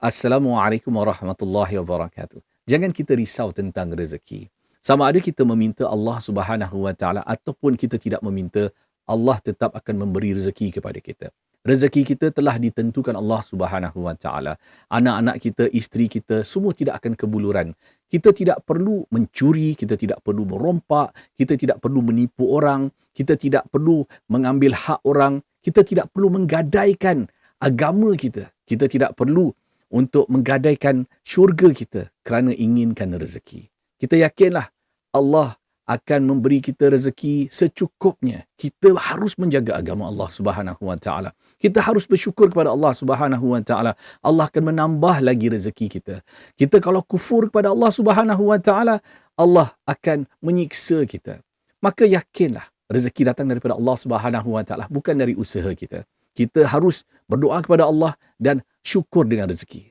Assalamualaikum warahmatullahi wabarakatuh. Jangan kita risau tentang rezeki. Sama ada kita meminta Allah Subhanahu Wa Taala ataupun kita tidak meminta, Allah tetap akan memberi rezeki kepada kita. Rezeki kita telah ditentukan Allah Subhanahu Wa Taala. Anak-anak kita, isteri kita, semua tidak akan kebuluran. Kita tidak perlu mencuri, kita tidak perlu merompak, kita tidak perlu menipu orang, kita tidak perlu mengambil hak orang, kita tidak perlu menggadaikan agama kita. Kita tidak perlu untuk menggadaikan syurga kita kerana inginkan rezeki. Kita yakinlah Allah akan memberi kita rezeki secukupnya. Kita harus menjaga agama Allah Subhanahu Wa Taala. Kita harus bersyukur kepada Allah Subhanahu Wa Taala. Allah akan menambah lagi rezeki kita. Kita kalau kufur kepada Allah Subhanahu Wa Taala, Allah akan menyiksa kita. Maka yakinlah rezeki datang daripada Allah Subhanahu Wa Taala, bukan dari usaha kita. Kita harus berdoa kepada Allah dan syukur dengan rezeki.